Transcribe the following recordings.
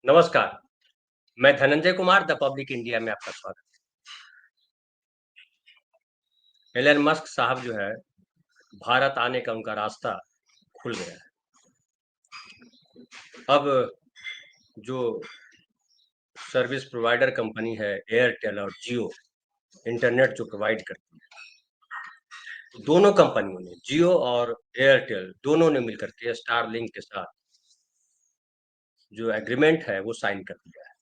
नमस्कार, मैं Dhananjay Kumar the public India में आपका स्वागत है। एलन मस्क साहब जो है, भारत आने का उनका रास्ता खुल गया है। अब जो सर्विस प्रोवाइडर कंपनी है एयरटेल और जियो इंटरनेट जो प्रोवाइड करती है, दोनों कंपनियों ने जियो और एयरटेल दोनों ने मिलकर के स्टारलिंक के साथ जो एग्रीमेंट है वो साइन कर दिया है।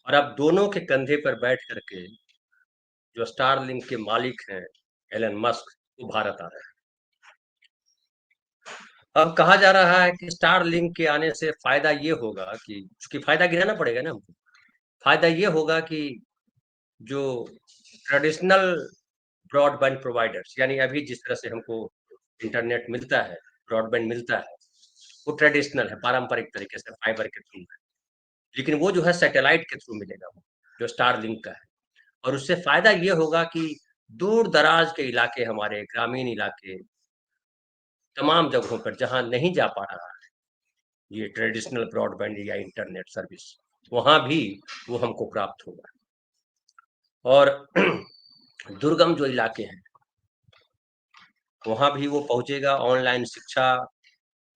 और अब दोनों के कंधे पर बैठ करके जो स्टारलिंक के मालिक हैं एलन मस्क, वो भारत आ रहे हैं। अब कहा जा रहा है कि स्टारलिंक के आने से फायदा ये होगा कि उसकी फायदा गिनाना पड़ेगा ना हमको। फायदा ये होगा कि जो ट्रेडिशनल ब्रॉडबैंड प्रोवाइडर्स, यानी अभी जिस तरह से हमको इंटरनेट मिलता है, ब्रॉडबैंड मिलता है, वो ट्रेडिशनल है, पारंपरिक तरीके से फाइबर के थ्रू है। लेकिन वो जो है सैटेलाइट के थ्रू मिलेगा, वो जो स्टारलिंक का है। और उससे फायदा ये होगा कि दूर दराज के इलाके, हमारे ग्रामीण इलाके, तमाम जगहों पर जहां नहीं जा पा रहा ये ट्रेडिशनल ब्रॉडबैंड या इंटरनेट सर्विस, वहाँ भी वो हमको प्राप्त होगा। और दुर्गम जो इलाके हैं, वहाँ भी वो पहुँचेगा। ऑनलाइन शिक्षा,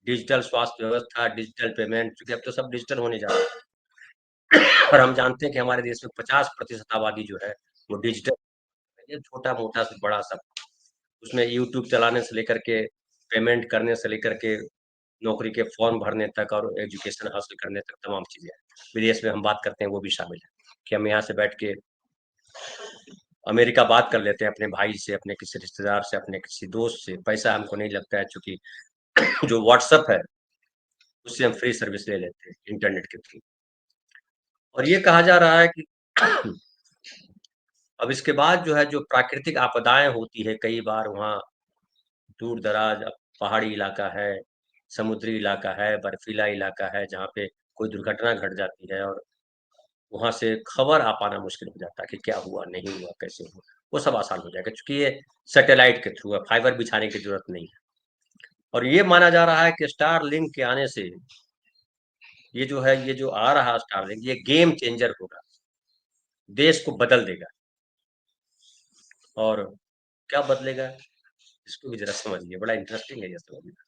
डिजिटल स्वास्थ्य व्यवस्था, डिजिटल पेमेंट, क्योंकि अब तो सब डिजिटल होने जा रहा है। और हम जानते हैं कि हमारे देश में 50% आबादी जो है वो डिजिटल है। छोटा-मोटा से बड़ा सब, उसमें यूट्यूब चलाने से लेकर के, पेमेंट करने से लेकर के, नौकरी के फॉर्म भरने तक और एजुकेशन हासिल करने तक तमाम चीज़ें हैं। विदेश में हम बात करते हैं, वो भी शामिल है कि हम यहाँ से बैठ के अमेरिका बात कर लेते हैं अपने भाई से, अपने किसी रिश्तेदार से, अपने किसी दोस्त से। पैसा हमको नहीं लगता है, चूँकि जो व्हाट्सएप है, उससे हम फ्री सर्विस ले लेते हैं इंटरनेट के थ्रू। और ये कहा जा रहा है कि अब इसके बाद जो है, जो प्राकृतिक आपदाएँ होती है, कई बार वहाँ दूर-दराज पहाड़ी इलाका है, समुद्री इलाका है, बर्फीला इलाका है, जहाँ पे कोई दुर्घटना घट जाती है और वहाँ से खबर आ पाना मुश्किल हो जाता है कि क्या हुआ, नहीं हुआ, कैसे हुआ। वो सब आसान हो जाएगा, क्योंकि ये सैटेलाइट के थ्रू है, फाइबर बिछाने की ज़रूरत नहीं है। और ये माना जा रहा है कि स्टारलिंक के आने से ये जो है, ये जो आ रहा स्टारलिंक, ये गेम चेंजर होगा, देश को बदल देगा। और क्या बदलेगा, इसको भी ज़रा समझिए, बड़ा इंटरेस्टिंग है ये समझना।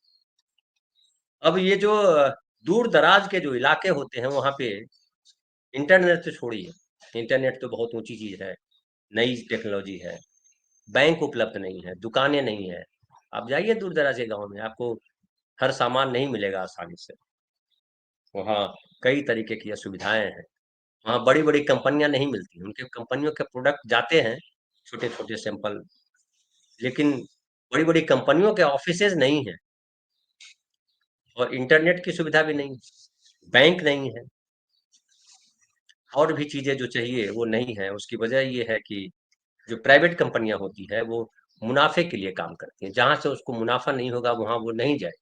अब ये जो दूर-दराज के जो इलाके होते हैं, वहाँ पे इंटरनेट तो छोड़िए, इंटरनेट तो बहुत ऊँची चीज़ है, नई टेक्नोलॉजी है, बैंक उपलब्ध नहीं है, दुकानें नहीं हैं। आप जाइए दूर-दराज के गाँव में, आपको हर सामान नहीं मिलेगा आसानी से। वहाँ कई तरीके की असुविधाएँ हैं। वहाँ बड़ी-बड़ी कंपनियाँ नहीं मिलती हैं, उनके कंपनियों के प्रोडक्ट जाते हैं, छोटे-छोटे सैंपल, लेकिन बड़ी-बड़ी कंपनियों के ऑफ़िसेज़ नहीं हैं और इंटरनेट की सुविधा भी नहीं है, बैंक नहीं है, और भी चीज़ें जो चाहिए वो नहीं है। उसकी वजह ये है कि जो प्राइवेट कंपनियाँ होती हैं, वो मुनाफ़े के लिए काम करती हैं। जहाँ से उसको मुनाफ़ा नहीं होगा, वहाँ वो नहीं जाए।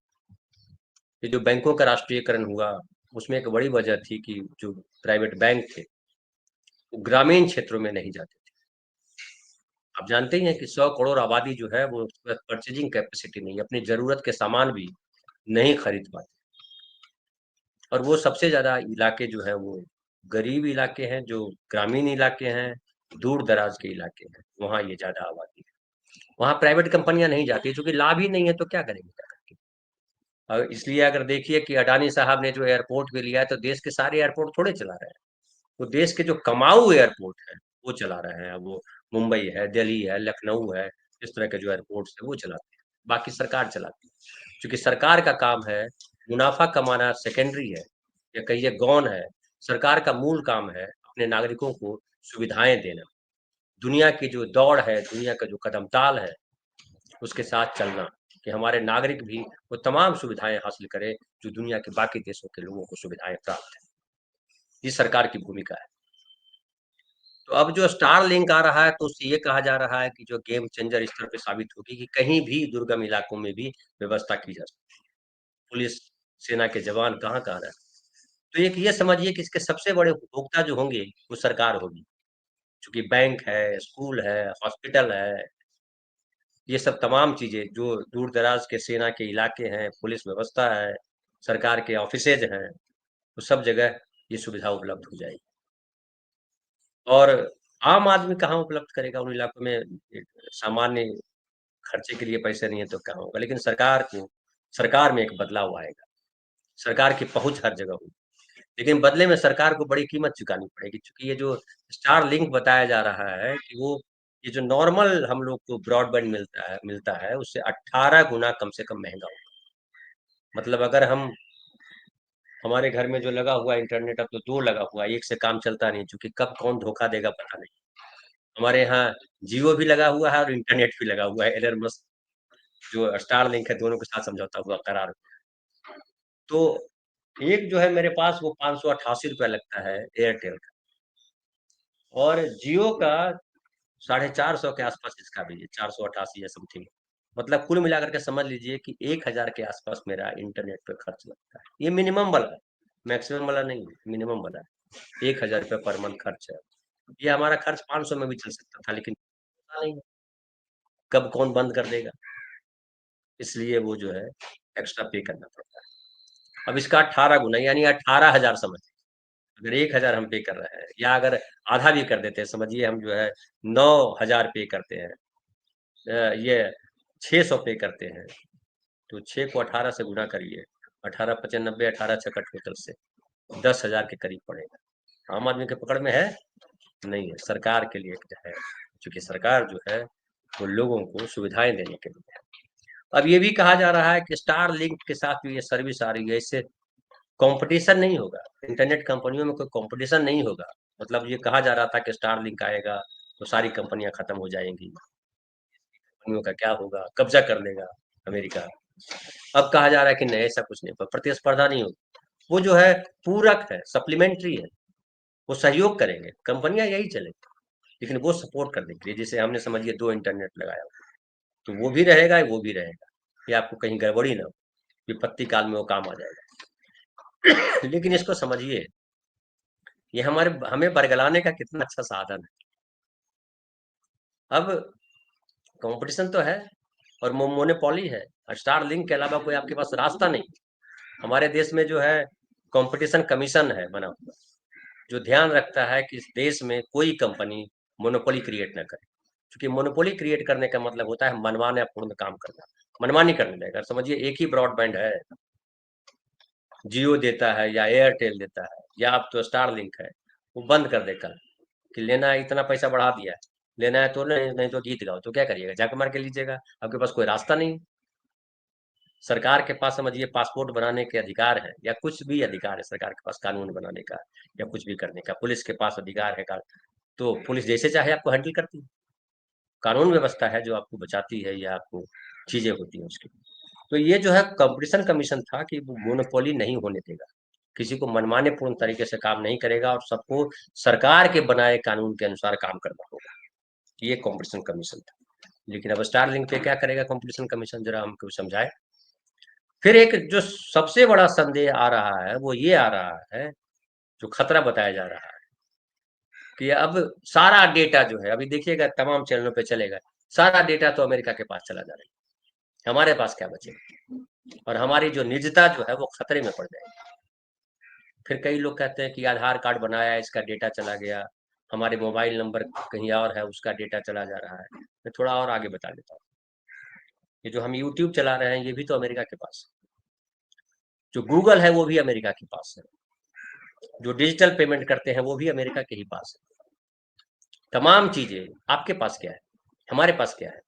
ये जो बैंकों का राष्ट्रीयकरण हुआ, उसमें एक बड़ी वजह थी कि जो प्राइवेट बैंक थे, वो ग्रामीण क्षेत्रों में नहीं जाते थे। आप जानते ही हैं कि 100 करोड़ आबादी जो है, वो उसके पास परचेज़िंग कैपेसिटी नहीं है, अपनी ज़रूरत के सामान भी नहीं खरीद पाते। और वो सबसे ज़्यादा इलाके जो हैं, वो गरीब इलाके हैं, जो ग्रामीण इलाके हैं, दूर-दराज के इलाके हैं, वहाँ ये ज़्यादा आबादी है। वहाँ प्राइवेट कंपनियाँ नहीं जाती, चूँकि लाभ ही नहीं है, तो क्या करेंगे जा करके? इसलिए अगर देखिए कि अडानी साहब ने जो एयरपोर्ट भी लिया है, तो देश के सारे एयरपोर्ट थोड़े चला रहे हैं। वो देश के जो कमाऊ एयरपोर्ट हैं, वो चला रहे हैं। वो मुंबई है, दिल्ली है, लखनऊ है, इस तरह के जो एयरपोर्ट्स हैं, वो चलाते हैं। बाकी सरकार चलाती है। चूँकि सरकार का काम है, मुनाफ़ा कमाना सेकेंडरी है, या कहिए गौण है। सरकार का मूल काम है अपने नागरिकों को सुविधाएँ देना। दुनिया की जो दौड़ है, दुनिया का जो कदम-ताल है, उसके साथ चलना, कि हमारे नागरिक भी वो तमाम सुविधाएँ हासिल करें, जो दुनिया के बाकी देशों के लोगों को सुविधाएँ प्राप्त हैं। ये सरकार की भूमिका है। तो अब जो स्टारलिंक आ रहा है, तो उससे ये कहा जा रहा है कि जो गेम चेंजर इस तरह पे साबित होगी कि कहीं भी दुर्गम इलाकों में भी व्यवस्था की जा सकती है। पुलिस, सेना के जवान कहाँ-कहाँ रहते हैं। तो एक ये समझिए कि इसके सबसे बड़े उपभोक्ता जो होंगे, वो सरकार होगी। चूँकि बैंक है, स्कूल है, हॉस्पिटल है, ये सब तमाम चीज़ें जो दूर-दराज के सेना के इलाके हैं, पुलिस व्यवस्था है, सरकार के ऑफ़िसेज़ हैं, तो सब जगह ये सुविधा उपलब्ध हो जाएगी। और आम आदमी कहाँ उपलब्ध करेगा उन इलाकों में? एक सामान्य खर्चे के लिए पैसे नहीं है तो क्या होगा? लेकिन सरकार में एक बदलाव आएगा, सरकार की पहुँच हर जगह होगी। लेकिन बदले में सरकार को बड़ी कीमत चुकानी पड़ेगी, क्योंकि ये जो स्टार लिंक बताया जा रहा है कि वो ये जो नॉर्मल हम लोग को ब्रॉडबैंड मिलता है उससे 18 गुना कम से कम महँगा होगा। मतलब अगर हमारे घर में जो लगा हुआ है इंटरनेट, अब तो 2 लगा हुआ है, 1 से काम चलता नहीं, क्योंकि कब कौन धोखा देगा पता नहीं। हमारे यहाँ जियो भी लगा हुआ है और इंटरनेट भी लगा हुआ है। एलन मस्क जो स्टार लिंक है, दोनों के साथ समझौता हुआ करार हुआ। तो एक जो है मेरे पास वो ₹588 लगता है एयरटेल का, और जियो का 450 के आसपास इसका भी है, 488 या समथिंग। मतलब कुल मिलाकर के समझ लीजिए कि 1000 के आसपास मेरा इंटरनेट पे खर्च लगता है। ये मिनिमम वाला है, मैक्सिमम वाला नहीं है, मिनिमम वाला है। 1000 रुपये पर मंथ खर्च है। ये हमारा खर्च 500 में भी चल सकता था, लेकिन पता नहीं कब कौन बंद कर देगा, इसलिए वो जो है एक्स्ट्रा पे करना पड़ता है। अब इसका 18 गुना यानी 18,000 समझ, अगर 1000 हम पे कर रहे हैं, या अगर आधा भी कर देते हैं, समझिए हम जो है 9000 पे करते हैं, ये 600 पे करते हैं, तो 6 को 18 से गुना करिए, 18 पचे 90, 18 छक्का टोटल से 10,000 के करीब पड़ेगा। आम आदमी के पकड़ में है? नहीं है, सरकार के लिए है, क्योंकि सरकार जो है वो लोगों को सुविधाएं देने के लिए है। अब ये भी कहा जा रहा है कि स्टार लिंक के साथ भी ये सर्विस आ रही है, इससे कंपटीशन नहीं होगा, इंटरनेट कंपनियों में कोई कंपटीशन नहीं होगा। मतलब ये कहा जा रहा था कि स्टार लिंक आएगा तो सारी कंपनियां खत्म हो जाएंगी, कंपनियों का क्या होगा, कब्जा कर लेगा अमेरिका। अब कहा जा रहा है कि नहीं, ऐसा कुछ नहीं, प्रतिस्पर्धा नहीं होगी, वो जो है पूरक है, सप्लीमेंट्री है, वो सहयोग करेंगे, कंपनियां यही चलेगी, लेकिन वो सपोर्ट करने के लिए, जैसे हमने समझिए 2 इंटरनेट लगाया, तो वो भी रहेगा, वो भी रहेगा, ये आपको कहीं गड़बड़ी ना हो, विपत्ति काल में वो काम आ जाएगा। लेकिन इसको समझिए, ये हमें बरगलाने का कितना अच्छा साधन है। अब कंपटीशन तो है और मोनोपोली है, स्टार लिंक के अलावा कोई आपके पास रास्ता नहीं। हमारे देश में जो है कंपटीशन कमीशन है बना हुआ, जो ध्यान रखता है कि इस देश में कोई कंपनी मोनोपोली क्रिएट ना करे, क्योंकि मोनोपोली क्रिएट करने का मतलब होता है मनमाना पूर्ण काम करना, मनमानी करने लगेगा। समझिए एक ही ब्रॉडबैंड है, जियो देता है या एयरटेल देता है या अब तो स्टार लिंक है, वो बंद कर दे कल कि लेना है, इतना पैसा बढ़ा दिया है, लेना है तो नहीं, नहीं तो गीत गाओ, तो क्या करिएगा? जाके मार के लीजिएगा, आपके पास कोई रास्ता नहीं। सरकार के पास समझिए पासपोर्ट बनाने के अधिकार है, या कुछ भी अधिकार है सरकार के पास, कानून बनाने का या कुछ भी करने का। पुलिस के पास अधिकार है, तो पुलिस जैसे चाहे आपको हैंडल करती है। कानून व्यवस्था है जो आपको बचाती है या आपको चीजें होती हैं उसकी। तो ये जो है कंपटीशन कमीशन था कि वो मोनोपोली नहीं होने देगा, किसी को मनमाने पूर्ण तरीके से काम नहीं करेगा, और सबको सरकार के बनाए कानून के अनुसार काम करना होगा। ये कंपटीशन कमीशन था। लेकिन अब स्टारलिंक पे क्या करेगा कंपटीशन कमीशन, जरा हमको समझाए। फिर एक जो सबसे बड़ा संदेह आ रहा है वो ये आ रहा है, जो खतरा बताया जा रहा है कि अब सारा डेटा जो है, अभी देखिएगा तमाम चैनलों पे चलेगा, सारा डेटा तो अमेरिका के पास चला जा रहा है, हमारे पास क्या बचेगा? और हमारी जो निजता जो है वो खतरे में पड़ जाएगी। फिर कई लोग कहते हैं कि आधार कार्ड बनाया, इसका डेटा चला गया, हमारे मोबाइल नंबर कहीं और है, उसका डेटा चला जा रहा है। मैं थोड़ा और आगे बता देता हूँ, ये जो हम यूट्यूब चला रहे हैं ये भी तो अमेरिका के पास है, जो गूगल है वो भी अमेरिका के पास है, जो डिजिटल पेमेंट करते हैं वो भी अमेरिका के ही पास है। तमाम चीजें आपके पास क्या है, हमारे पास क्या है?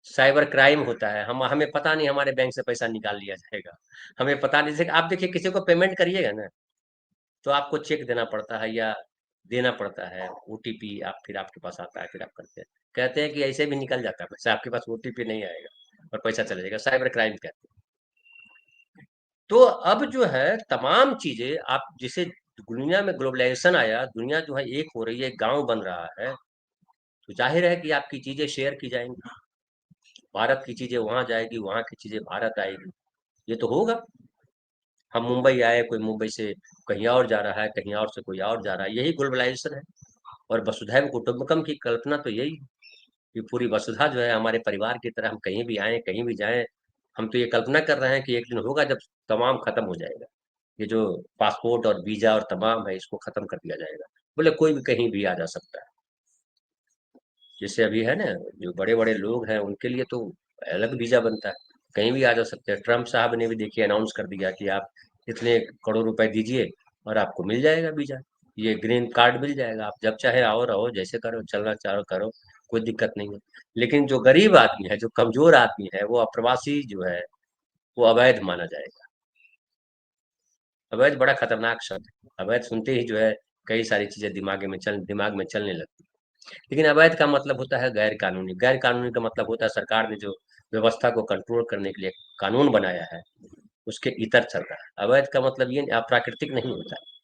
साइबर क्राइम होता है, हम हमें पता नहीं हमारे बैंक से पैसा निकाल लिया जाएगा, हमें पता नहीं। जैसे आप देखिए किसी को पेमेंट करिएगा ना, तो आपको चेक देना पड़ता है या देना पड़ता है, ओटीपी आप फिर आपके पास आता है, फिर आप करते हैं, कहते हैं कि ऐसे भी निकल जाता है पैसा, आपके पास ओटीपी नहीं आएगा और पैसा चला जाएगा, साइबर क्राइम कहते हैं। तो अब जो है तमाम चीजें आप जिसे दुनिया में ग्लोबलाइजेशन आया, दुनिया जो है एक हो रही है, गांव बन रहा है, तो जाहिर है कि आपकी चीजें शेयर की जाएंगी, भारत की चीजें वहां जाएगी, वहां की चीजें भारत आएगी, ये तो होगा। हम मुंबई आए, कोई मुंबई से कहीं और जा रहा है, कहीं और से कोई और जा रहा है, यही ग्लोबलाइजेशन है। और वसुधैव कुटुंबकम की कल्पना तो यही है कि पूरी वसुधा जो है हमारे परिवार की तरह, हम कहीं भी आए, कहीं भी जाएं, हम तो ये कल्पना कर रहे हैं कि एक दिन होगा जब तमाम खत्म हो जाएगा, ये जो पासपोर्ट और वीजा और तमाम है इसको खत्म कर दिया जाएगा। बोले कोई भी कहीं भी आ जा सकता है। जैसे अभी है ना, जो बड़े बड़े लोग हैं उनके लिए तो अलग वीजा बनता है, कहीं भी आ जा सकते हैं। ट्रम्प साहब ने भी देखिए अनाउंस कर दिया कि आप इतने करोड़ रुपए दीजिए और आपको मिल जाएगा वीजा, ये ग्रीन कार्ड मिल जाएगा, आप जब चाहे आओ रहो, जैसे करो, चलना चाहो करो, कोई दिक्कत नहीं है। लेकिन जो गरीब आदमी है, जो कमजोर आदमी है, वो अप्रवासी जो है वो अवैध माना जाएगा। अवैध बड़ा खतरनाक शब्द है। अवैध सुनते ही जो है कई सारी चीजें दिमाग में चलने लगती है। लेकिन अवैध का मतलब होता है गैर कानूनी। गैर कानूनी का मतलब होता है सरकार ने जो व्यवस्था को कंट्रोल करने के लिए कानून बनाया है उसके इतर चल रहा है। अवैध का मतलब ये अप्राकृतिक नहीं होता है।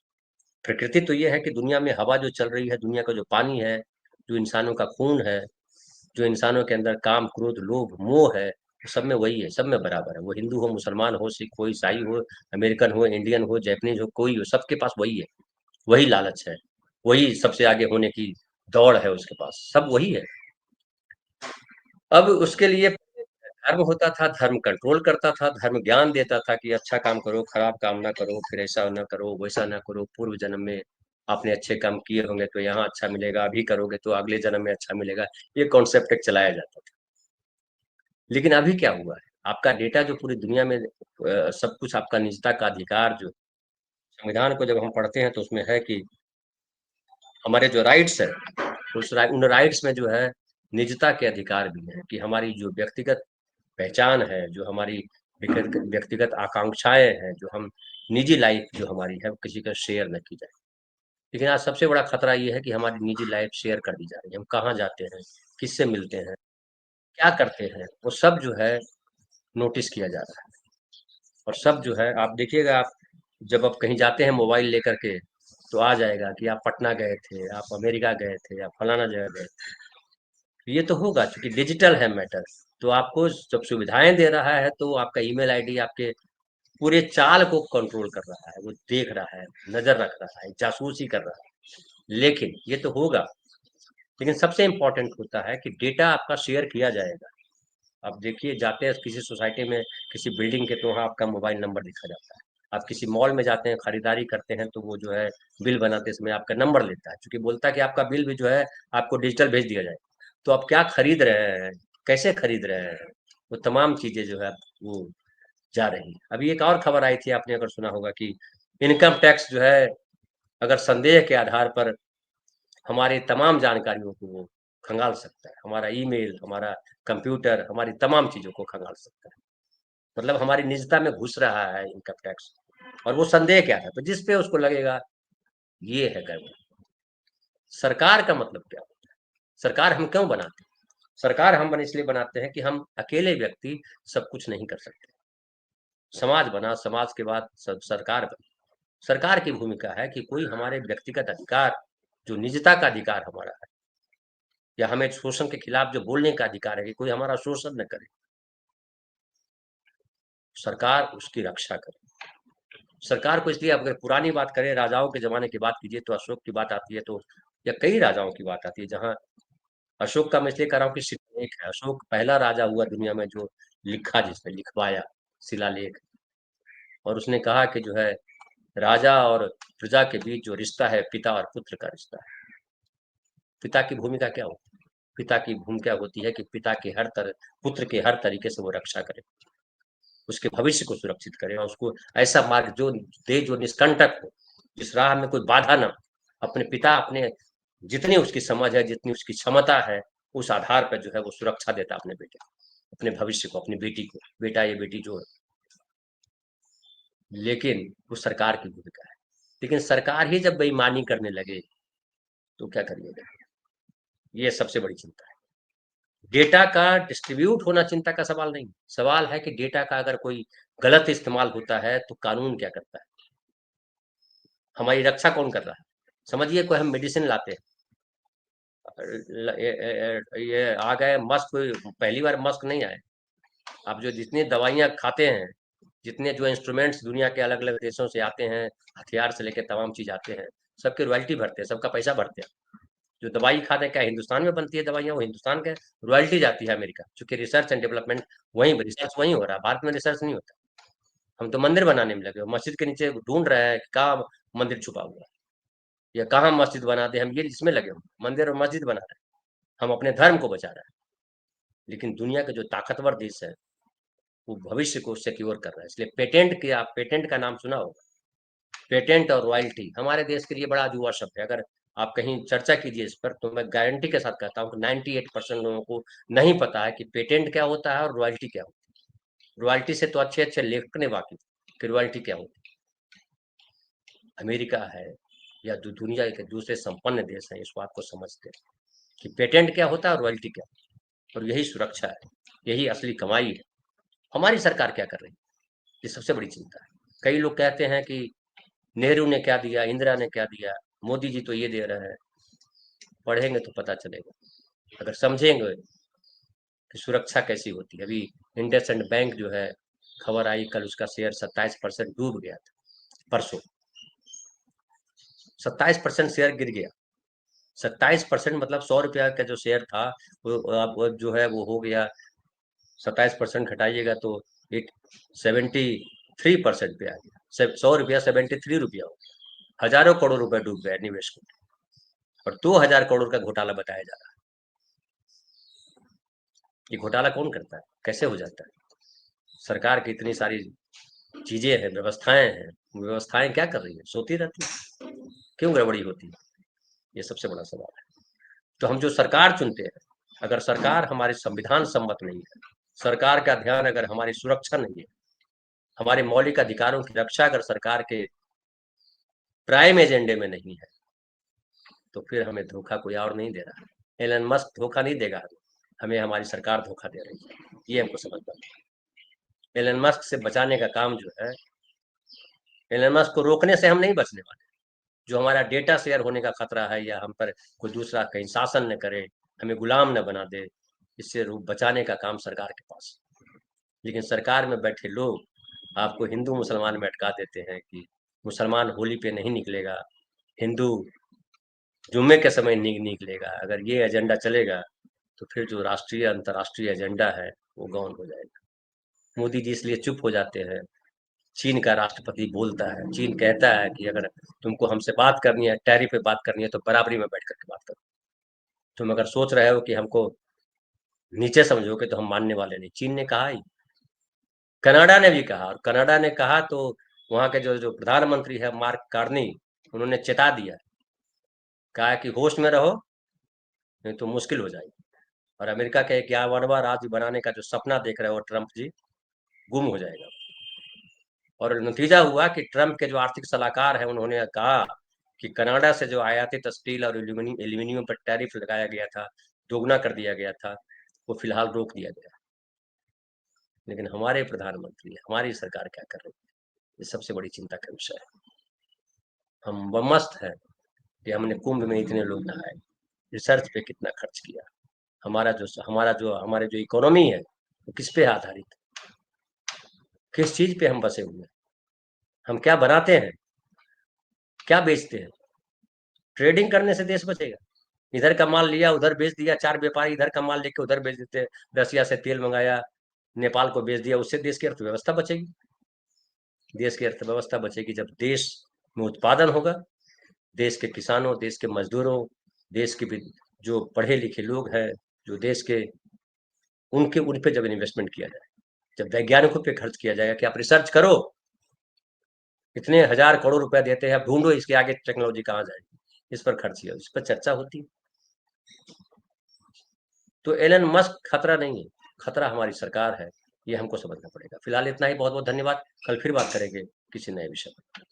प्रकृति तो ये है कि दुनिया में हवा जो चल रही है, दुनिया का जो पानी है, जो इंसानों का खून है, जो इंसानों के अंदर काम, क्रोध, लोभ, मोह है, सब में वही है, सब में बराबर है। वो हिंदू हो, मुसलमान हो, सिख हो, ईसाई हो, अमेरिकन हो, इंडियन हो, जैपनीज हो, कोई हो, सबके पास वही है। वही लालच है, वही सबसे आगे होने की दौड़ है उसके पास, सब वही है। अब उसके लिए धर्म होता था, धर्म कंट्रोल करता था, धर्म ज्ञान देता था कि अच्छा काम करो, खराब काम ना करो, फिर ऐसा ना करो, वैसा ना करो, पूर्व जन्म में आपने अच्छे काम किए होंगे तो यहाँ अच्छा मिलेगा, अभी करोगे तो अगले जन्म में अच्छा मिलेगा। ये कॉन्सेप्ट एक चलाया जाता था। लेकिन अभी क्या हुआ है, आपका डेटा जो पूरी दुनिया में सब कुछ आपका निजता का अधिकार जो संविधान को जब हम पढ़ते हैं तो उसमें है कि हमारे जो राइट्स है, उन राइट्स में जो है निजता के अधिकार भी है कि हमारी जो व्यक्तिगत पहचान है, जो हमारी व्यक्तिगत आकांक्षाएं हैं, जो हम निजी लाइफ जो हमारी है वो किसी का शेयर न की जाए। लेकिन आज सबसे बड़ा खतरा ये है कि हमारी निजी लाइफ शेयर कर दी जा रही है। हम कहाँ जाते हैं, किससे मिलते हैं, क्या करते हैं, वो सब जो है नोटिस किया जा रहा है। और सब जो है आप देखिएगा, आप जब आप कहीं जाते हैं मोबाइल लेकर के तो आ जाएगा कि आप पटना गए थे, आप अमेरिका गए थे, आप फलाना जगह गए थे। ये तो होगा क्योंकि डिजिटल है मैटर। तो आपको जब सुविधाएं दे रहा है तो आपका ईमेल आईडी आपके पूरे चाल को कंट्रोल कर रहा है, वो देख रहा है, नजर रख रहा है, जासूसी कर रहा है। लेकिन ये तो होगा, लेकिन सबसे इंपॉर्टेंट होता है कि डेटा आपका शेयर किया जाएगा। आप देखिए, जाते हैं किसी सोसाइटी में, किसी बिल्डिंग के, तो वहाँ आपका मोबाइल नंबर लिखा जाता है। आप किसी मॉल में जाते हैं, खरीदारी करते हैं, तो वो जो है बिल बनाते समय आपका नंबर लेता है, क्योंकि बोलता है कि आपका बिल भी जो है आपको डिजिटल भेज दिया जाए। तो आप क्या खरीद रहे हैं, कैसे खरीद रहे हैं, वो तमाम चीजें जो है वो जा रही है। अभी एक और खबर आई थी, आपने अगर सुना होगा कि इनकम टैक्स जो है अगर संदेह के आधार पर हमारी तमाम जानकारियों को वो खंगाल सकता है, हमारा ईमेल, हमारा कंप्यूटर, हमारी तमाम चीजों को खंगाल सकता है। मतलब हमारी निजता में घुस रहा है इनकम टैक्स। और वो संदेह क्या है, तो जिस पे उसको लगेगा ये है गड़बड़। सरकार का मतलब क्या होता है, सरकार हम क्यों बनाते हैं? सरकार हम इसलिए बनाते हैं कि हम अकेले व्यक्ति सब कुछ नहीं कर सकते। समाज बना, समाज के बाद सब सरकार बनी। सरकार की भूमिका है कि कोई हमारे व्यक्तिगत अधिकार, जो निजता का अधिकार हमारा है, या हमें शोषण के खिलाफ जो बोलने का अधिकार है कि कोई हमारा शोषण न करे, सरकार उसकी रक्षा करे। सरकार को इसलिए, अगर पुरानी बात करें, राजाओं के जमाने की बात कीजिए तो अशोक की बात आती है, तो या कई राजाओं की बात आती है, जहाँ अशोक का मैं इसलिए कर रहा हूँ कि शिलालेख है। अशोक पहला राजा हुआ दुनिया में जो लिखा, जिसने लिखवाया शिलालेख। और उसने कहा कि जो है राजा और प्रजा के बीच जो रिश्ता है पिता और पुत्र का रिश्ता है। पिता की भूमिका क्या होती है? पिता की भूमिका होती है कि पिता के हर तरह, पुत्र के हर तरीके से वो रक्षा करे, उसके भविष्य को सुरक्षित करे, और उसको ऐसा मार्ग जो दे जो निष्कंटक हो, जिस राह में कोई बाधा ना हो। अपने पिता अपने जितनी उसकी समझ है, जितनी उसकी क्षमता है, उस आधार पर जो है वो सुरक्षा देता अपने बेटे को, अपने भविष्य को, अपनी बेटी को, बेटा या बेटी जो है। लेकिन वो सरकार की भूमिका है। लेकिन सरकार ही जब बेईमानी करने लगे तो क्या करिएगा? ये सबसे बड़ी चिंता है। डेटा का डिस्ट्रीब्यूट होना चिंता का सवाल नहीं, सवाल है कि डेटा का अगर कोई गलत इस्तेमाल होता है तो कानून क्या करता है, हमारी रक्षा कौन कर रहा है? समझिए कोई हम मेडिसिन लाते हैं, ये आ गए मस्क, पहली बार मस्क नहीं आए। आप जो जितनी दवाइयाँ खाते हैं, जितने जो इंस्ट्रूमेंट्स दुनिया के अलग अलग देशों से आते हैं, हथियार से लेकर तमाम चीज आते हैं, सबके रॉयल्टी भरते हैं, सबका पैसा भरते हैं। जो दवाई खाते हैं, क्या हिंदुस्तान में बनती है दवाइयाँ, वो हिंदुस्तान के रॉयल्टी जाती है अमेरिका, क्योंकि रिसर्च एंड डेवलपमेंट वहीं, रिसर्च वहीं हो रहा है, भारत में रिसर्च नहीं होता। हम तो मंदिर बनाने में लगे, मस्जिद के नीचे ढूंढ रहे हैं कि कहाँ मंदिर छुपा हुआ है या कहाँ मस्जिद बना दे, हम ये इसमें लगे हुए, मंदिर और मस्जिद बना रहे हैं, हम अपने धर्म को बचा रहे हैं। लेकिन दुनिया के जो ताकतवर देश है वो भविष्य को सिक्योर कर रहा है। इसलिए पेटेंट के, आप पेटेंट का नाम सुना होगा, पेटेंट और रॉयल्टी हमारे देश के लिए बड़ा युवा शब्द है। अगर आप कहीं चर्चा कीजिए इस पर, तो मैं गारंटी के साथ कहता हूँ कि 98% लोगों को नहीं पता है कि पेटेंट क्या होता है और रॉयल्टी क्या होती है। रॉयल्टी से तो अच्छे अच्छे लेखक ने वाकिफ कि रॉयल्टी क्या होती है। अमेरिका है या दुनिया के दूसरे संपन्न देश हैं, इस बात को समझते हैं कि पेटेंट क्या होता है और रॉयल्टी क्या होती है, और यही सुरक्षा है, यही असली कमाई है। हमारी सरकार क्या कर रही है, ये सबसे बड़ी चिंता है। कई लोग कहते हैं कि नेहरू ने क्या दिया, इंदिरा ने क्या दिया, मोदी जी तो ये दे रहे हैं। पढ़ेंगे तो पता चलेगा, अगर समझेंगे कि सुरक्षा कैसी होती है। अभी इंडसइंड बैंक जो है, खबर आई कल, उसका शेयर 27% डूब गया था परसों, 27% शेयर गिर गया। 27% मतलब 100 रुपया का जो शेयर था वो अब जो है वो हो गया, 27% घटाइएगा तो एक 73% पे आ गया। 100 रुपया 73 रुपया हो गया। हजारों करोड़ रुपए डूब गए निवेश को, और 2000 करोड़ का घोटाला बताया जा रहा है। ये घोटाला कौन करता है, कैसे हो जाता है? सरकार की इतनी सारी चीजें हैं, व्यवस्थाएं हैं, व्यवस्थाएं क्या कर रही है, सोती रहती है, क्यों गड़बड़ी होती है? ये सबसे बड़ा सवाल है। तो हम जो सरकार चुनते हैं, अगर सरकार हमारे संविधान सम्मत नहीं है, सरकार का ध्यान अगर हमारी सुरक्षा नहीं है, हमारे मौलिक अधिकारों की रक्षा अगर सरकार के प्राइम एजेंडे में नहीं है, तो फिर हमें धोखा कोई और नहीं दे रहा है। एलन मस्क धोखा नहीं देगा हमें, हमें हमारी सरकार धोखा दे रही है, ये हमको समझना है। एलन मस्क से बचाने का काम जो है, एलन मस्क को रोकने से हम नहीं बचने वाले। जो हमारा डेटा शेयर होने का खतरा है, या हम पर कोई दूसरा कहीं शासन न करे, हमें गुलाम न बना दे, इससे बचाने का काम सरकार के पास। लेकिन सरकार में बैठे लोग आपको हिंदू मुसलमान में अटका देते हैं कि मुसलमान होली पे नहीं निकलेगा, हिंदू जुम्मे के समय नहीं निकलेगा। अगर ये एजेंडा चलेगा तो फिर जो राष्ट्रीय अंतर्राष्ट्रीय एजेंडा है वो गौन हो जाएगा। मोदी जी इसलिए चुप हो जाते हैं। चीन का राष्ट्रपति बोलता है, चीन कहता है कि अगर तुमको हमसे बात करनी है, टैरिफ पे बात करनी है, तो बराबरी में बैठ करके बात करो। तुम अगर सोच रहे हो कि हमको नीचे समझोगे तो हम मानने वाले नहीं। चीन ने कहा ही, कनाडा ने भी कहा, और कनाडा ने कहा तो वहां के जो जो प्रधानमंत्री है मार्क कार्नी, उन्होंने चेता दिया, कहा कि होश में रहो नहीं तो मुश्किल हो जाएगी। और अमेरिका के 51वां राज्य बनाने का जो सपना देख रहे हो ट्रंप जी, गुम हो जाएगा। और नतीजा हुआ कि ट्रंप के जो आर्थिक सलाहकार हैं उन्होंने कहा कि कनाडा से जो आयातित स्टील और एल्यूमिनियम पर टैरिफ लगाया गया था, दोगुना कर दिया गया था, वो फिलहाल रोक दिया गया। लेकिन हमारे प्रधानमंत्री, हमारी सरकार क्या कर रही है, ये सबसे बड़ी चिंता का विषय है। हम मस्त है कि हमने कुंभ में इतने लोग नहाए, रिसर्च पे कितना खर्च किया, हमारे जो इकोनॉमी है वो किस पे आधारित है, किस चीज पे हम बसे हुए हैं, हम क्या बनाते हैं, क्या बेचते हैं। ट्रेडिंग करने से देश बचेगा? इधर का माल लिया उधर बेच दिया, चार व्यापारी इधर का माल लेके उधर बेच देते, रसिया से तेल मंगाया नेपाल को बेच दिया, उससे देश की अर्थव्यवस्था बचेगी? देश की अर्थव्यवस्था बचेगी जब देश में उत्पादन होगा, देश के किसानों, देश के मजदूरों, देश के जो पढ़े लिखे लोग हैं, जो देश के, उन पे जब इन्वेस्टमेंट किया जाए, जब वैज्ञानिकों पे खर्च किया जाएगा कि आप रिसर्च करो, इतने हजार करोड़ रुपए देते हैं, आप ढूंढो इसके आगे टेक्नोलॉजी कहाँ जाएगी, इस पर खर्च किया, इस पर चर्चा होती है। तो एलन मस्क खतरा नहीं है, खतरा हमारी सरकार है, ये हमको समझना पड़ेगा। फिलहाल इतना ही, बहुत बहुत धन्यवाद। कल फिर बात करेंगे किसी नए विषय पर।